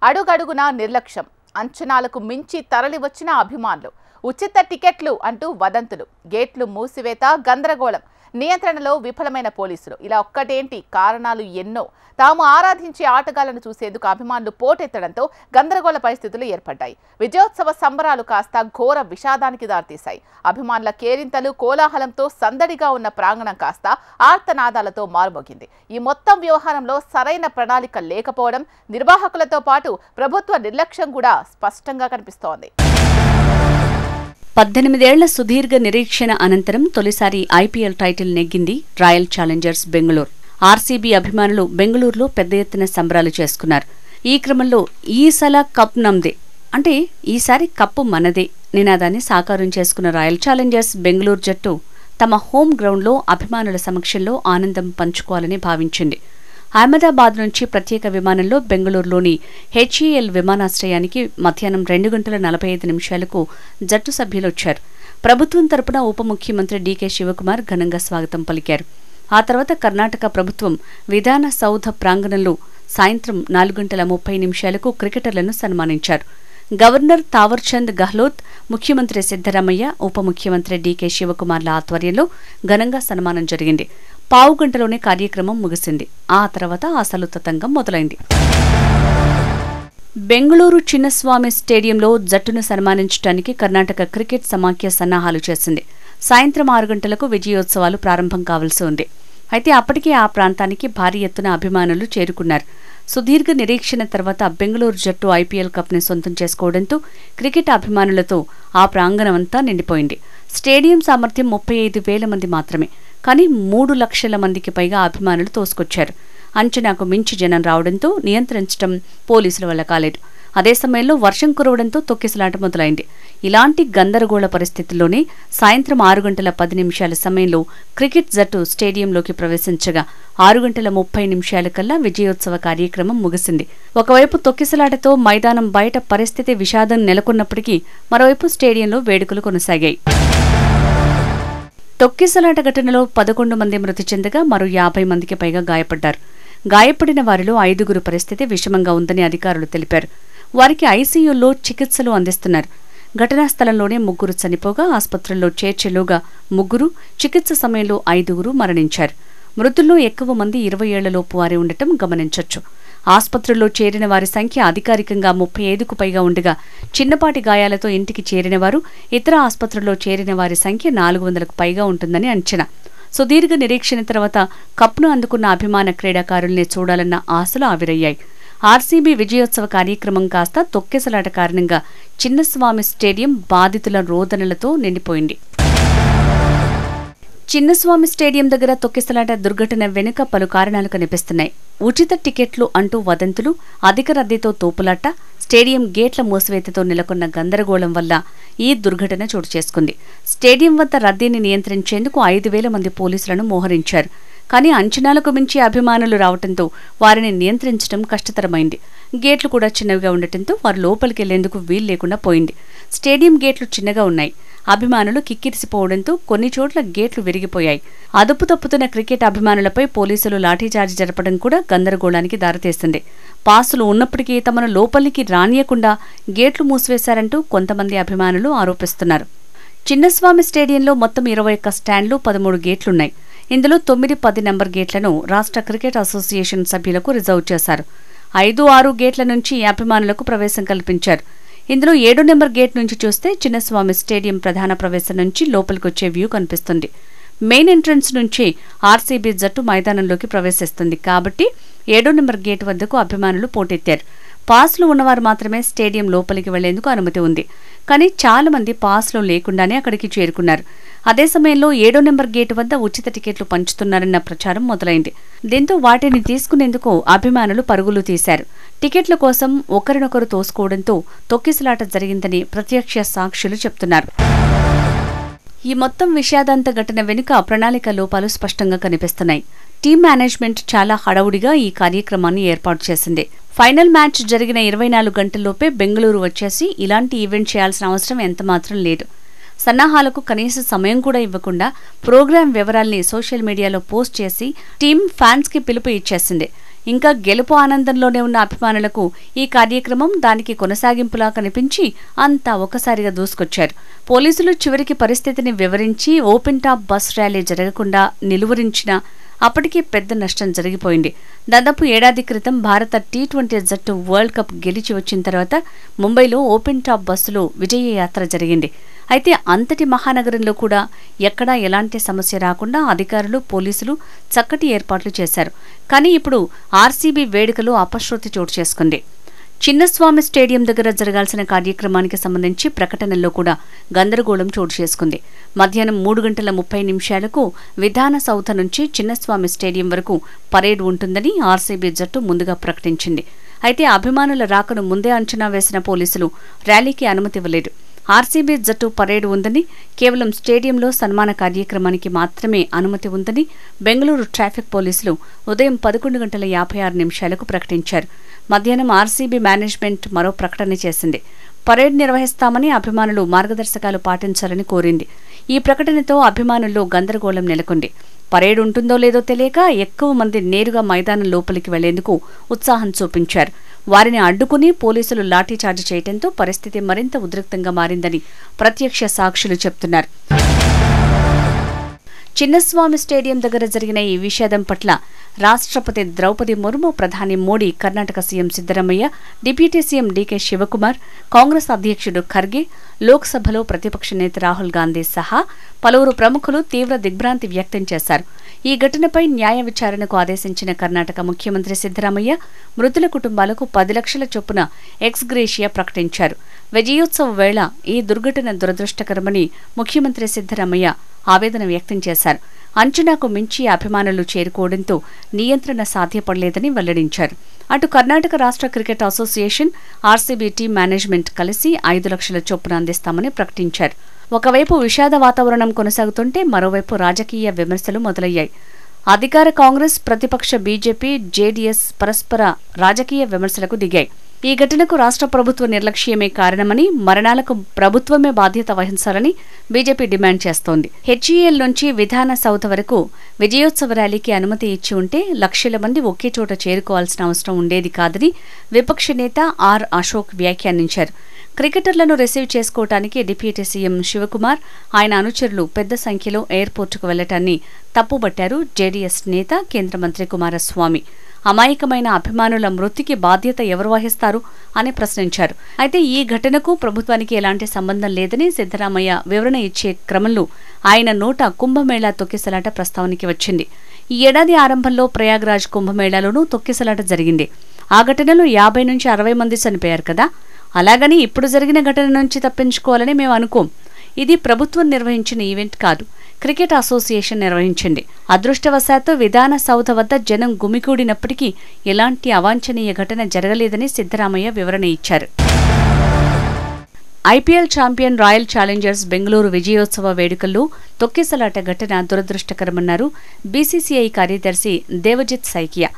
అడుగడుగునా నిర్లక్ష్యం, అంచనాలకు మించి తరలివచ్చిన అభిమానులు, ఉచిత టికెట్లు అంటూ వదంతులు, గేట్లు మూసివేత, గందరగోళం, నియంత్రణలో విఫలమైన పోలీసులు, ఇలా ఒక్కటేంటి కారణాలు ఎన్నో. తాము ఆరాధించే ఆటగాళ్లను చూసేందుకు అభిమానులు పోటెత్తడంతో గందరగోళ పరిస్థితులు ఏర్పడ్డాయి. విజయోత్సవ సంబరాలు కాస్త ఘోర విషాదానికి దారితీశాయి. అభిమానుల కేరింతలు, కోలాహలంతో సందడిగా ఉన్న ప్రాంగణం కాస్త ఆర్తనాదాలతో మారుమోగింది. ఈ మొత్తం వ్యవహారంలో సరైన ప్రణాళిక లేకపోవడం, నిర్వాహకులతో పాటు ప్రభుత్వ నిర్లక్ష్యం కూడా స్పష్టంగా కనిపిస్తోంది. 18 ఏళ్ల సుదీర్ఘ నిరీక్షణ అనంతరం తొలిసారి ఐపీఎల్ టైటిల్ నెగ్గింది రాయల్ ఛాలెంజర్స్ బెంగళూరు. ఆర్సీబీ అభిమానులు బెంగళూరులో పెద్ద ఎత్తున సంబరాలు చేసుకున్నారు. ఈ క్రమంలో ఈసల కప్ నమ్దే, అంటే ఈసారి కప్పు మనదే నినాదాన్ని సాకారం చేసుకున్న రాయల్ ఛాలెంజర్స్ బెంగళూరు జట్టు తమ హోమ్ గ్రౌండ్లో అభిమానుల సమక్షంలో ఆనందం పంచుకోవాలని భావించింది. అహ్మదాబాద్ నుంచి ప్రత్యేక విమానంలో బెంగళూరులోని హెచ్ఈఎల్ విమానాశ్రయానికి మధ్యాహ్నం 2:45 జట్టు సభ్యులు వచ్చారు. ప్రభుత్వం తరపున ఉప ముఖ్యమంత్రి డీకే శివకుమార్ ఘనంగా స్వాగతం పలికారు. ఆ తర్వాత కర్ణాటక ప్రభుత్వం విధాన సౌధ ప్రాంగణంలో సాయంత్రం 4:30 క్రికెటర్లను సన్మానించారు. గవర్నర్ తావర్చంద్ గెహ్లోట్, ముఖ్యమంత్రి సిద్ధరామయ్య, ఉప ముఖ్యమంత్రి డీకే శివకుమార్ల ఆధ్వర్యంలో ఘనంగా సన్మానం జరిగింది. పావుగంటలోనే కార్యక్రమం ముగిసింది. ఆ తర్వాత అసలు తతంగం మొదలైంది. బెంగళూరు చిన్నస్వామి స్టేడియంలో జట్టును సన్మానించడానికి కర్ణాటక క్రికెట్ సమాఖ్య సన్నాహాలు చేసింది. సాయంత్రం 6 గంటలకు విజయోత్సవాలు ప్రారంభం కావాల్సి ఉంది. అయితే అప్పటికే ఆ ప్రాంతానికి భారీ ఎత్తున అభిమానులు చేరుకున్నారు. సుదీర్ఘ నిరీక్షణ తర్వాత బెంగళూరు జట్టు ఐపీఎల్ కప్ని సొంతం చేసుకోవడంతో క్రికెట్ అభిమానులతో ఆ ప్రాంగణమంతా నిండిపోయింది. స్టేడియం సామర్థ్యం 35,000 మంది మాత్రమే. కానీ 3 లక్షల మందికి పైగా అభిమానులు తోసుకొచ్చారు. అంచనాకు మించి జనం రావడంతో నియంత్రించడం పోలీసుల వల్ల కాలేదు. అదే సమయంలో వర్షం కురవడంతో తొక్కిసలాట మొదలైంది. ఇలాంటి గందరగోళ పరిస్థితుల్లోనే సాయంత్రం 6:10 సమయంలో క్రికెట్ జట్టు స్టేడియంలోకి ప్రవేశించగా 6:30 కల్లా విజయోత్సవ కార్యక్రమం ముగిసింది. ఒకవైపు తొక్కిసలాటతో మైదానం బయట పరిస్థితి విషాదం నెలకొన్నప్పటికీ మరోవైపు స్టేడియంలో వేడుకలు కొనసాగాయి. తొక్కిసలాట ఘటనలో 11 మంది మృతి చెందగా మరో 50 మందికి పైగా గాయపడ్డారు. గాయపడిన వారిలో 5గురు పరిస్థితి విషమంగా ఉందని అధికారులు తెలిపారు. వారికి ఐసీయూల్లో చికిత్సలు అందిస్తున్నారు. ఘటనా స్థలంలోనే 3 చనిపోగా ఆసుపత్రుల్లో చేర్చేలోగా 3, చికిత్స సమయంలో 5గురు మరణించారు. మృతుల్లో ఎక్కువ మంది 20 ఏళ్లలోపు వారే ఉండటం గమనించొచ్చు. ఆసుపత్రుల్లో చేరిన వారి సంఖ్య అధికారికంగా 35కు పైగా ఉండగా చిన్నపాటి గాయాలతో ఇంటికి చేరినవారు, ఇతర ఆసుపత్రుల్లో చేరిన వారి సంఖ్య 400కు పైగా ఉంటుందని అంచనా. సుదీర్ఘ నిరీక్షణ తర్వాత కప్ను అందుకున్న అభిమాన క్రీడాకారుల్ని చూడాలన్న ఆశలు ఆవిరయ్యాయి. ఆర్సీబీ విజయోత్సవ కార్యక్రమం కాస్త తొక్కిసలాట కారణంగా చిన్నస్వామి స్టేడియం బాధితుల రోదనలతో నిండిపోయింది. చిన్నస్వామి స్టేడియం దగ్గర తొక్కిసలాట దుర్ఘటన వెనుక పలు కారణాలు కనిపిస్తున్నాయి. ఉచిత టికెట్లు అంటూ వదంతులు, అధిక రద్దీతో తోపులాట, స్టేడియం గేట్ల మూసివేతతో నెలకొన్న గందరగోళం వల్ల ఈ దుర్ఘటన చోటు చేసుకుంది. స్టేడియం వద్ద రద్దీని నియంత్రించేందుకు 5,000 మంది పోలీసులను మోహరించారు. కానీ అంచనాలకు మించి అభిమానులు రావడంతో వారిని నియంత్రించడం కష్టతరమైంది. గేట్లు కూడా చిన్నవిగా ఉండటంతో వారు లోపలికెళ్లేందుకు వీలు లేకుండా పోయింది. స్టేడియం గేట్లు చిన్నగా ఉన్నాయి. అభిమానులు కిక్కిరిసిపోవడంతో కొన్ని చోట్ల గేట్లు విరిగిపోయాయి. అదుపు తప్పుతున్న క్రికెట్ అభిమానులపై పోలీసులు లాఠీచార్జి జరపడం కూడా గందరగోళానికి దారితీస్తుంది. పాసులు ఉన్నప్పటికీ తమను లోపలికి రానియకుండా గేట్లు మూసివేశారంటూ కొంతమంది అభిమానులు ఆరోపిస్తున్నారు. చిన్నస్వామి స్టేడియంలో మొత్తం 21 స్టాండ్లు, 13 గేట్లున్నాయి. ఇందులో 9, 10 నంబర్ గేట్లను రాష్ట్ర క్రికెట్ అసోసియేషన్ సభ్యులకు రిజర్వ్ చేశారు. 5, 6 గేట్ల నుంచి అభిమానులకు ప్రవేశం కల్పించారు. ఇందులో 7 నెంబర్ గేట్ నుంచి చూస్తే చిన్నస్వామి స్టేడియం ప్రధాన ప్రవేశం నుంచి లోపలికొచ్చే వ్యూ కనిపిస్తుంది. మెయిన్ ఎంట్రన్స్ నుంచి ఆర్సీబీ జట్టు మైదానంలోకి ప్రవేశిస్తుంది. కాబట్టి 7 నెంబర్ గేట్ వద్దకు అభిమానులు పోటెత్తారు. పాస్లు ఉన్నవారు మాత్రమే స్టేడియం లోపలికి వెళ్లేందుకు అనుమతి ఉంది. కానీ చాలా మంది పాస్లు లేకుండానే అక్కడికి చేరుకున్నారు. అదే సమయంలో 7 నెంబర్ గేటు వద్ద ఉచిత టికెట్లు పంచుతున్నారన్న ప్రచారం మొదలైంది. దీంతో వాటిని తీసుకునేందుకు అభిమానులు పరుగులు తీశారు. టికెట్ల కోసం ఒకరినొకరు తోసుకోవడంతో తొక్కిసలాట జరిగిందని ప్రత్యక్ష సాక్షులు చెప్తున్నారు. ఈ మొత్తం విషాదాంత ఘటన వెనుక ప్రణాళిక లోపాలు స్పష్టంగా కనిపిస్తున్నాయి. టీం మేనేజ్మెంట్ చాలా హడావుడిగా ఈ కార్యక్రమాన్ని ఏర్పాటు చేసింది. ఫైనల్ మ్యాచ్ జరిగిన 24 గంటల్లోపే బెంగళూరు వచ్చేసి ఇలాంటి ఈవెంట్ చేయాల్సిన అవసరం ఎంతమాత్రం లేదు. సన్నాహాలకు కనీస సమయం కూడా ఇవ్వకుండా ప్రోగ్రాం వివరాల్ని సోషల్ మీడియాలో పోస్ట్ చేసి టీం ఫ్యాన్స్కి పిలుపు ఇచ్చేసింది. ఇంకా గెలుపు ఆనందంలోనే ఉన్న అభిమానులకు ఈ కార్యక్రమం దానికి కొనసాగింపులా కనిపించి అంతా ఒకసారిగా దూసుకొచ్చారు. పోలీసులు చివరికి పరిస్థితిని వివరించి ఓపెన్ టాప్ బస్ ర్యాలీ జరగకుండా నిలువరించినా అప్పటికే పెద్ద నష్టం జరిగిపోయింది. దాదాపు ఏడాది క్రితం భారత టీ20 జట్టు వరల్డ్ కప్ గెలిచి వచ్చిన తర్వాత ముంబైలో ఓపెన్ టాప్ బస్సులో విజయ యాత్ర జరిగింది. అయితే అంతటి మహానగరంలో కూడా ఎక్కడా ఎలాంటి సమస్య రాకుండా అధికారులు, పోలీసులు చక్కటి ఏర్పాట్లు చేశారు. కానీ ఇప్పుడు ఆర్సీబీ వేడుకలో అపశృతి చోటు చేసుకుంది. చిన్నస్వామి స్టేడియం దగ్గర జరగాల్సిన కార్యక్రమానికి సంబంధించి ప్రకటనల్లో కూడా గందరగోళం చోటు చేసుకుంది. మధ్యాహ్నం 3:30 విధాన సౌధ నుంచి చిన్నస్వామి స్టేడియం వరకు పరేడ్ ఉంటుందని ఆర్సీబీ జట్టు ముందుగా ప్రకటించింది. అయితే అభిమానుల రాకను ముందే అంచనా వేసిన పోలీసులు ర్యాలీకి అనుమతి ఇవ్వలేదు. ఆర్సీబీ జట్టు పరేడ్ ఉందని, కేవలం స్టేడియంలో సన్మాన కార్యక్రమానికి మాత్రమే అనుమతి ఉందని బెంగళూరు ట్రాఫిక్ పోలీసులు ఉదయం 11:56 ప్రకటించారు. మధ్యాహ్నం ఆర్సీబీ మేనేజ్మెంట్ మరో ప్రకటన చేసింది. పరేడ్ నిర్వహిస్తామని అభిమానులు మార్గదర్శకాలు పాటించాలని కోరింది. ఈ ప్రకటనతో అభిమానుల్లో గందరగోళం నెలకొంది. పరేడ్ ఉంటుందో లేదో తెలియక ఎక్కువ మంది నేరుగా మైదానం లోపలికి వెళ్లేందుకు ఉత్సాహం చూపించారు. వారిని అడ్డుకుని పోలీసులు లాఠీచార్జ్ చేయడంతో పరిస్థితి మరింత ఉద్రిక్తంగా మారిందని ప్రత్యక్ష సాక్షులు చెప్తున్నారు. చిన్నస్వామి స్టేడియం దగ్గర జరిగిన ఈ విషాదం పట్ల రాష్ట్రపతి ద్రౌపది ముర్ము, ప్రధాని Modi, Karnataka CM Siddaramaiah, deputy CM DK Shivakumar, Congress అధ్యక్షుడు ఖర్గే, లోక్సభలో ప్రతిపక్ష నేత రాహుల్ గాంధీ సహా పలువురు ప్రముఖులు తీవ్ర దిగ్భ్రాంతి వ్యక్తం చేశారు. ఈ ఘటనపై న్యాయ విచారణకు ఆదేశించిన కర్ణాటక ముఖ్యమంత్రి సిద్దరామయ్య మృతుల కుటుంబాలకు 10 లక్షల చొప్పున ఎక్స్ గ్రేషియా ప్రకటించారు. విజయోత్సవ వేళ ఈ దుర్ఘటన దురదృష్టకరమని ముఖ్యమంత్రి సిద్దరామయ్య ఆవేదన వ్యక్తం చేశారు. అంచనాకు మించి అభిమానులు చేరుకోవడంతో నియంత్రణ సాధ్యపడలేదని వెల్లడించారు. అటు కర్ణాటక రాష్ట్ర cricket association, RCB team management కలిసి 5 లక్షల చొప్పున అందిస్తామని ప్రకటించారు. ఒకవైపు విషాద వాతావరణం కొనసాగుతుంటే మరోవైపు రాజకీయ విమర్శలు మొదలయ్యాయి. అధికార కాంగ్రెస్, ప్రతిపక్ష బీజేపీ, జేడీఎస్ పరస్పర రాజకీయ విమర్శలకు దిగాయి. ఈ ఘటనకు రాష్ట్ర ప్రభుత్వ నిర్లక్ష్యమే కారణమని, మరణాలకు ప్రభుత్వమే బాధ్యత వహించాలని బీజేపీ డిమాండ్ చేస్తోంది. హెచ్ఈఎల్ నుంచి విధాన సౌధ వరకు విజయోత్సవ ర్యాలీకి అనుమతి ఇచ్చి ఉంటే లక్షల మంది ఒకే చోట చేరుకోవాల్సిన అవసరం ఉండేది కాదని విపక్ష నేత ఆర్ అశోక్ వ్యాఖ్యానించారు. క్రికెటర్లను రిసీవ్ చేసుకోవటానికి డిప్యూటీ సీఎం శివకుమార్, ఆయన అనుచరులు పెద్ద సంఖ్యలో ఎయిర్పోర్టుకు వెళ్లటాన్ని తప్పుబట్టారు జేడీఎస్ నేత, కేంద్ర మంత్రి కుమారస్వామి. అమాయకమైన అభిమానుల మృతికి బాధ్యత ఎవరు వహిస్తారు అని ప్రశ్నించారు. అయితే ఈ ఘటనకు ప్రభుత్వానికి ఎలాంటి సంబంధం లేదని సిద్దరామయ్య వివరణ ఇచ్చే క్రమంలో ఆయన నోట కుంభమేళా తొక్కిసలాట ప్రస్తావనకి వచ్చింది. ఈ ఏడాది ఆరంభంలో ప్రయాగ్రాజ్ కుంభమేళాలోనూ తొక్కిసలాట జరిగింది. ఆ ఘటనలో 50 నుంచి 60 మంది చనిపోయారు కదా. అలాగని ఇప్పుడు జరిగిన ఘటన నుంచి తప్పించుకోవాలని మేము అనుకోం. ఇది ప్రభుత్వం నిర్వహించిన ఈవెంట్ కాదు, క్రికెట్ అసోసియేషన్ నిర్వహించింది. అదృష్టవశాత్తు విధాన సౌధ వద్ద జనం గుమికూడినప్పటికీ ఎలాంటి అవాంఛనీయ ఘటన జరగలేదని సిద్దరామయ్య వివరణ ఇచ్చారు. IPL champion royal Challengers Bengaluru విజయోత్సవ వేడుకల్లో తొక్కిసలాట ఘటన దురదృష్టకరమన్నారు బీసీసీఐ కార్యదర్శి దేవజిత్ సైకియా.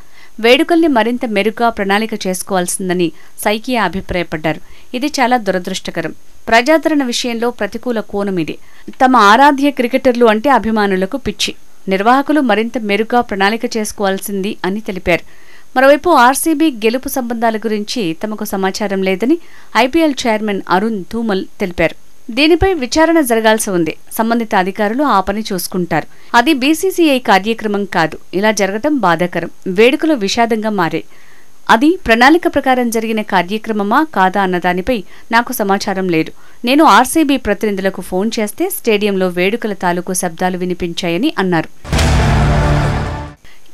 వేడుకల్ని మరింత మెరుగ్గా ప్రణాళిక చేసుకోవాల్సిందని సైకియా అభిప్రాయపడ్డారు. ఇది చాలా దురదృష్టకరం. ప్రజాదరణ విషయంలో ప్రతికూల కోణం ఇది. తమ ఆరాధ్య క్రికెటర్లు అంటే అభిమానులకు పిచ్చి. నిర్వాహకులు మరింత మెరుగ్గా ప్రణాళిక చేసుకోవాల్సింది అని తెలిపారు. మరోవైపు ఆర్సీబీ గెలుపు సంబంధాల గురించి తమకు సమాచారం లేదని ఐపీఎల్ చైర్మన్ అరుణ్ ధూమల్ తెలిపారు. దీనిపై విచారణ జరగాల్సి ఉంది. సంబంధిత అధికారులు ఆ పని చూసుకుంటారు. అది బీసీసీఐ కార్యక్రమం కాదు. ఇలా జరగటం బాధాకరం. వేడుకలు విషాదంగా మారాయి. అది ప్రణాళిక ప్రకారం జరిగిన కార్యక్రమమా కాదా అన్నదానిపై నాకు సమాచారం లేదు. నేను ఆర్సీబీ ప్రతినిధులకు ఫోన్ చేస్తే స్టేడియంలో వేడుకల తాలూకు శబ్దాలు వినిపించాయని అన్నారు.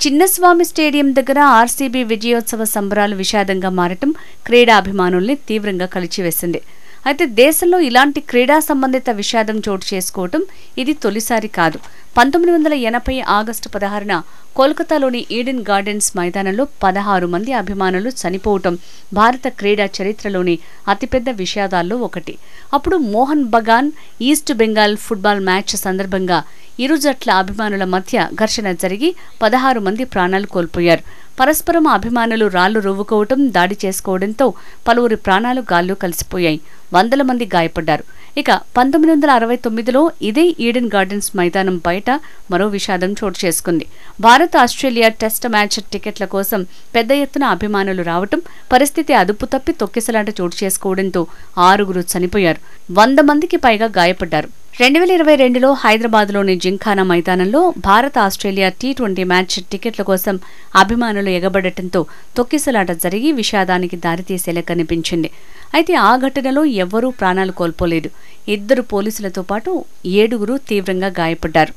చిన్నస్వామి స్టేడియం దగ్గర ఆర్సీబీ విజయోత్సవ సంబరాలు విషాదంగా మారటం క్రీడాభిమానుల్ని తీవ్రంగా కలిచివేసింది. అయితే దేశంలో ఇలాంటి క్రీడా సంబంధిత విషాదం చోటు చేసుకోవటం ఇది తొలిసారి కాదు. 1980 ఆగస్టు 16న కోల్కతాలోని ఈడెన్ గార్డెన్స్ మైదానంలో 16 మంది అభిమానులు చనిపోవటం భారత క్రీడా చరిత్రలోని అతిపెద్ద విషాదాల్లో ఒకటి. అప్పుడు Mohan Bagan east Bengal football match సందర్భంగా ఇరు జట్ల అభిమానుల మధ్య ఘర్షణ జరిగి 16 మంది ప్రాణాలు కోల్పోయారు. పరస్పరం అభిమానులు రాళ్లు రువ్వుకోవటం, దాడి చేసుకోవడంతో పలువురి ప్రాణాలు గాల్లో కలిసిపోయాయి. వందల మంది గాయపడ్డారు. ఇక 1969లో ఇదే ఈడెన్ గార్డెన్స్ మైదానం బయట మరో విషాదం చోటు చేసుకుంది. భారత్ ఆస్ట్రేలియా టెస్ట్ మ్యాచ్ టికెట్ల కోసం పెద్ద ఎత్తున అభిమానులు రావటం, పరిస్థితి అదుపు తప్పి తొక్కిసలాట చోటు చేసుకోవడంతో 6 చనిపోయారు, 100 మందికి పైగా గాయపడ్డారు. 2022లో హైదరాబాద్లోని జింఖానా మైదానంలో భారత్ ఆస్ట్రేలియా T20 మ్యాచ్ టికెట్ల కోసం అభిమానులు ఎగబడటంతో తొక్కిసలాట జరిగి విషాదానికి దారితీసేలా కనిపించింది. అయితే ఆ ఘటనలో ఎవ్వరూ ప్రాణాలు కోల్పోలేదు. 2 పోలీసులతో పాటు 7 తీవ్రంగా గాయపడ్డారు.